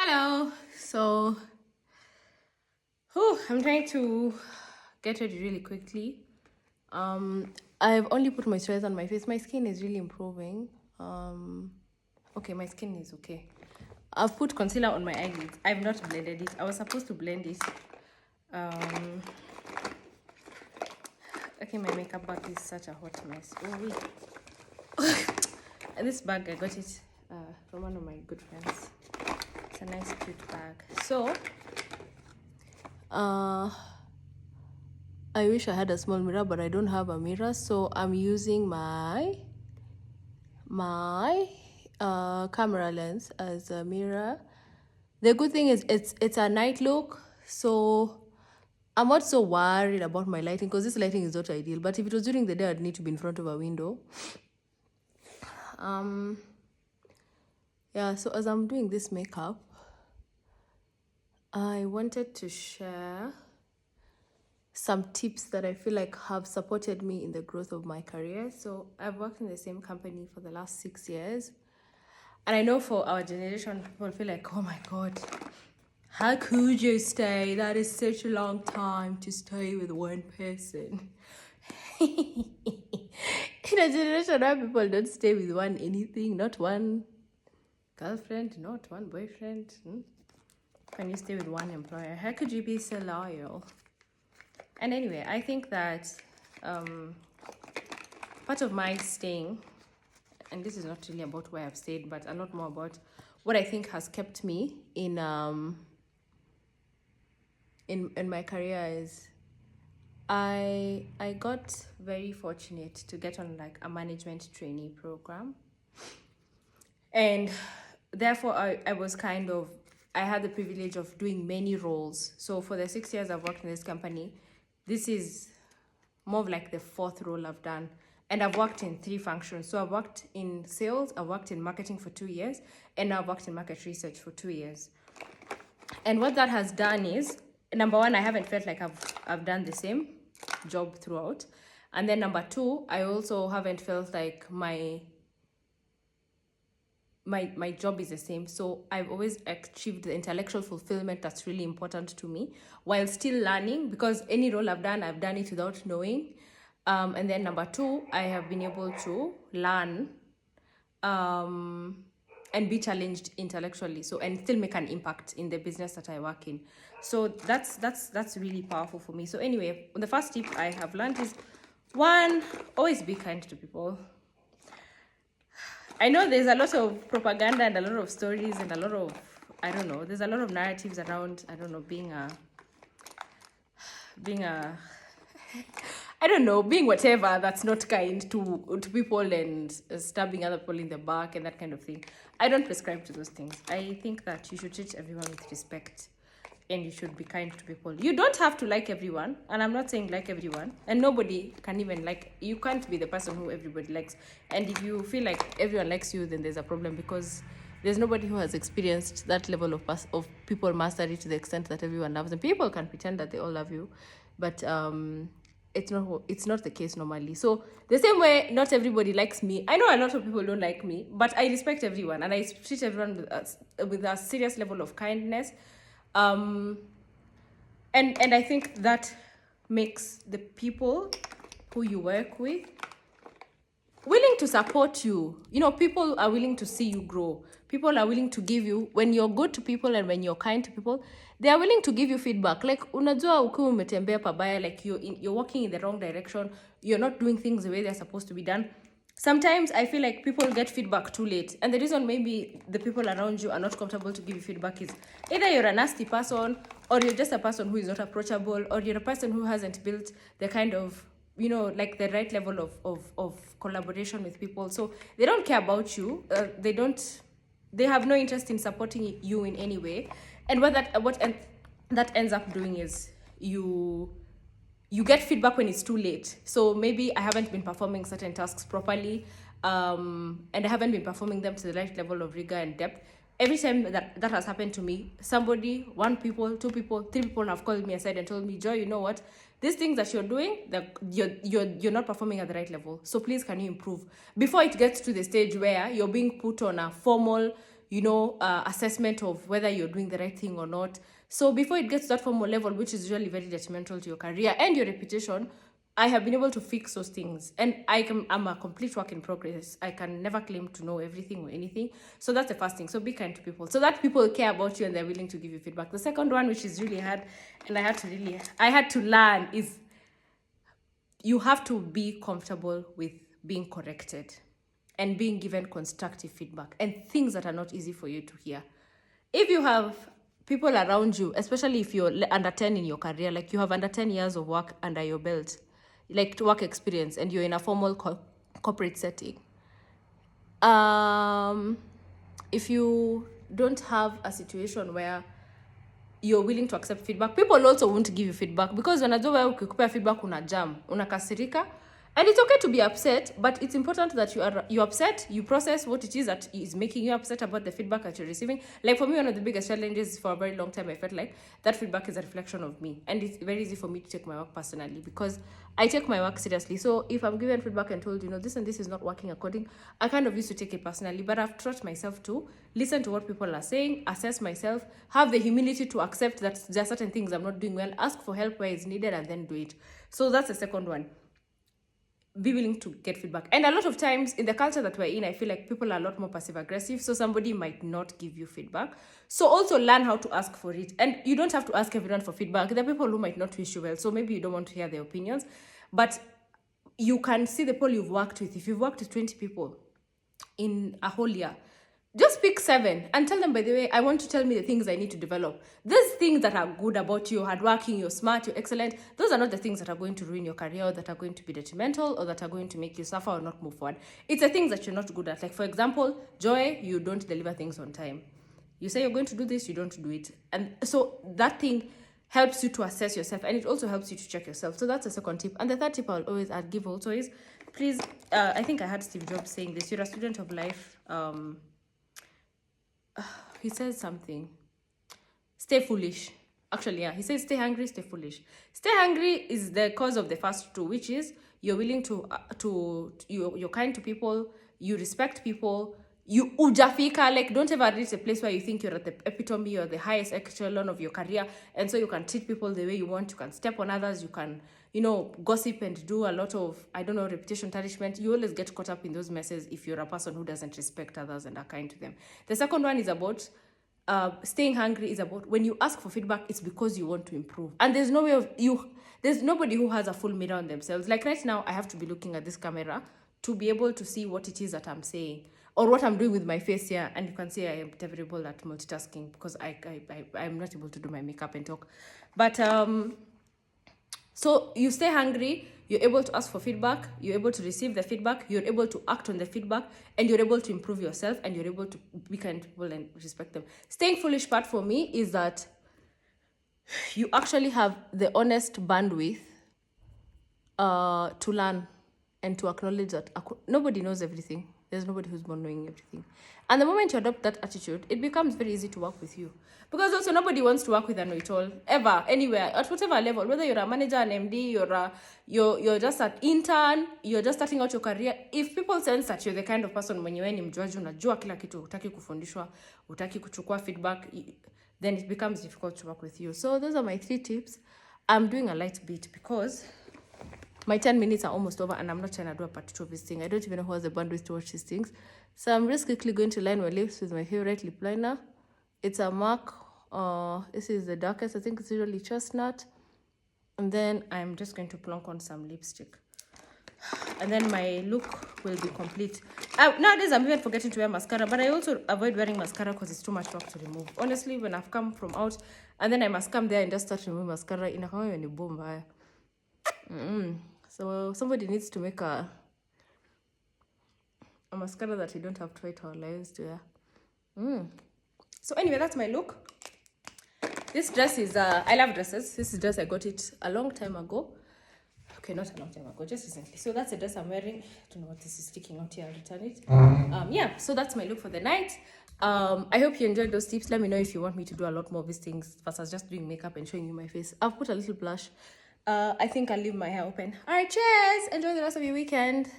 Hello. I'm trying to get ready really quickly. I've only put moisturizer on my face. My skin is really improving. Okay, my skin is okay. I've put concealer on my eyelids. I've not blended it. I was supposed to blend it. Um, okay, my makeup bag is such a hot mess. Oh wait. And this bag I got it from one of my good friends. It's a nice cute bag. I wish I had a small mirror, but I don't have a mirror, so I'm using my camera lens as a mirror. The good thing is it's a night look, so I'm not so worried about my lighting because this lighting is not ideal. But if it was during the day, I'd need to be in front of a window. Yeah, so as I'm doing this makeup, I wanted to share some tips that I feel like have supported me in the growth of my career. So I've worked in the same company for the last 6 years. And I know for our generation, people feel like, oh my God, how could you stay? That is such a long time to stay with one person. In a generation where people don't stay with one anything, not one girlfriend, not one boyfriend. Can you stay with one employer? How could you be so loyal? And anyway, I think that part of my staying, and this is not really about where I've stayed, but a lot more about what I think has kept me in my career is I got very fortunate to get on like a management trainee program. And therefore I was I had the privilege of doing many roles. So for the 6 years I've worked in this company, this is more of like the fourth role I've done. And I've worked in 3 functions. So I've worked in sales, I've worked in marketing for 2 years, and now I've worked in market research for 2 years. And what that has done is, number one, I haven't felt like I've done the same job throughout. And then number 2, I also haven't felt like my job is the same. So I've always achieved the intellectual fulfillment that's really important to me while still learning, because any role I've done it without knowing. And then number 2, I have been able to learn and be challenged intellectually, so and still make an impact in the business that I work in. So that's really powerful for me. So anyway, the first tip I have learned is, 1, always be kind to people. I know there's a lot of propaganda and a lot of stories and a lot of, there's a lot of narratives around, being being whatever that's not kind to people and stabbing other people in the back and that kind of thing. I don't prescribe to those things. I think that you should treat everyone with respect and you should be kind to people. You don't have to like everyone, and I'm not saying like everyone, and nobody can even like, you can't be the person who everybody likes. And if you feel like everyone likes you, then there's a problem, because there's nobody who has experienced that level of people mastery to the extent that everyone loves them. People can pretend that they all love you, but it's not the case normally. So the same way, not everybody likes me. I know a lot of people don't like me, but I respect everyone and I treat everyone with a serious level of kindness. And I think that makes the people who you work with willing to support you. People are willing to see you grow. People are willing to give you, when you're good to people and when you're kind to people, they are willing to give you feedback. Like, unajua ukiwa umetembea pabaya, like you're walking in the wrong direction, you're not doing things the way they're supposed to be done. Sometimes I feel like people get feedback too late. And the reason maybe the people around you are not comfortable to give you feedback is either you're a nasty person, or you're just a person who is not approachable, or you're a person who hasn't built the kind of, like the right level of collaboration with people. So they don't care about you. They have no interest in supporting you in any way. And that ends up doing is you get feedback when it's too late. So maybe I haven't been performing certain tasks properly, and I haven't been performing them to the right level of rigor and depth. Every time that has happened to me, somebody, 1 people, 2 people, 3 people have called me aside and told me, Joy, you know what? These things that you're doing, that you're not performing at the right level. So please, can you improve? Before it gets to the stage where you're being put on a formal, assessment of whether you're doing the right thing or not. So before it gets to that formal level, which is usually very detrimental to your career and your reputation, I have been able to fix those things. And I'm a complete work in progress. I can never claim to know everything or anything. So that's the first thing. So be kind to people so that people care about you and they're willing to give you feedback. The second one, which is really hard, and I had to learn, is you have to be comfortable with being corrected and being given constructive feedback and things that are not easy for you to hear. If you have people around you, especially if you're under 10 in your career, like you have under 10 years of work under your belt, like work experience, and you're in a formal corporate setting, if you don't have a situation where you're willing to accept feedback, people also won't give you feedback, because wanajua wewe ukikupea feedback una jam, unakasirika. And it's okay to be upset, but it's important that you're upset, you process what it is that is making you upset about the feedback that you're receiving. Like for me, one of the biggest challenges for a very long time, I felt like that feedback is a reflection of me. And it's very easy for me to take my work personally because I take my work seriously. So if I'm given feedback and told, this and this is not working according, I kind of used to take it personally. But I've taught myself to listen to what people are saying, assess myself, have the humility to accept that there are certain things I'm not doing well, ask for help where it's needed, and then do it. So that's the second one. Be willing to get feedback. And a lot of times in the culture that we're in, I feel like people are a lot more passive aggressive, so somebody might not give you feedback. So also learn how to ask for it. And you don't have to ask everyone for feedback. There are people who might not wish you well, so maybe you don't want to hear their opinions, but you can see the people you've worked with. If you've worked with 20 people in a whole year, just pick 7 and tell them, by the way, I want to tell me the things I need to develop. These things that are good about you, hardworking, you're smart, you're excellent, those are not the things that are going to ruin your career or that are going to be detrimental or that are going to make you suffer or not move forward. It's the things that you're not good at. Like, for example, Joy, you don't deliver things on time. You say you're going to do this, you don't do it. And so that thing helps you to assess yourself, and it also helps you to check yourself. So that's the second tip. And the third tip I'd give also is, please, I think I had Steve Jobs saying this, you're a student of life. He says something, stay foolish. Actually, yeah, he says stay hungry, stay foolish. Stay hungry is the cause of the first two, which is you're willing you're kind to people, you respect people, you ujafika, like don't ever reach a place where you think you're at the epitome or the highest echelon of your career, and so you can treat people the way you want, you can step on others, you can gossip and do a lot of, reputation tarnishment. You always get caught up in those messes if you're a person who doesn't respect others and are kind to them. The second one is about staying hungry, is about when you ask for feedback, it's because you want to improve. And there's no way of there's nobody who has a full mirror on themselves. Like right now, I have to be looking at this camera to be able to see what it is that I'm saying or what I'm doing with my face here. And you can see I am terrible at multitasking because I'm not able to do my makeup and talk. But so you stay hungry, you're able to ask for feedback, you're able to receive the feedback, you're able to act on the feedback, and you're able to improve yourself, and you're able to be kind to people and respect them. Staying foolish part for me is that you actually have the honest bandwidth to learn and to acknowledge that nobody knows everything. There's nobody who's born knowing everything. And the moment you adopt that attitude, it becomes very easy to work with you. Because also nobody wants to work with a know-it-all, ever, anywhere, at whatever level. Whether you're a manager, an MD, you're just an intern, you're just starting out your career. If people sense that you're the kind of person when you're ni mjuaji, unajua kila kitu, hutaki kufundishwa, hutaki kuchukua feedback, then it becomes difficult to work with you. So those are my 3 tips. I'm doing a light bit because my 10 minutes are almost over and I'm not trying to do a part 2 of this thing. I don't even know who has the bandwidth to watch these things. So I'm just quickly going to line my lips with my favorite lip liner. It's a MAC. This is the darkest. I think it's usually chestnut. And then I'm just going to plonk on some lipstick. And then my look will be complete. Nowadays, I'm even forgetting to wear mascara, but I also avoid wearing mascara because it's too much work to remove. Honestly, when I've come from out, and then I must come there and just start removing mascara, in a boom. So somebody needs to make a mascara that we don't have to wait our lives to wear. So anyway, that's my look. This dress is, I love dresses. This is dress, I got it a long time ago. Okay, not a long time ago, just recently. So that's the dress I'm wearing. I don't know what this is sticking out here. I'll return it. Yeah, so that's my look for the night. I hope you enjoyed those tips. Let me know if you want me to do a lot more of these things versus just doing makeup and showing you my face. I've put a little blush. I think I'll leave my hair open. All right, cheers. Enjoy the rest of your weekend.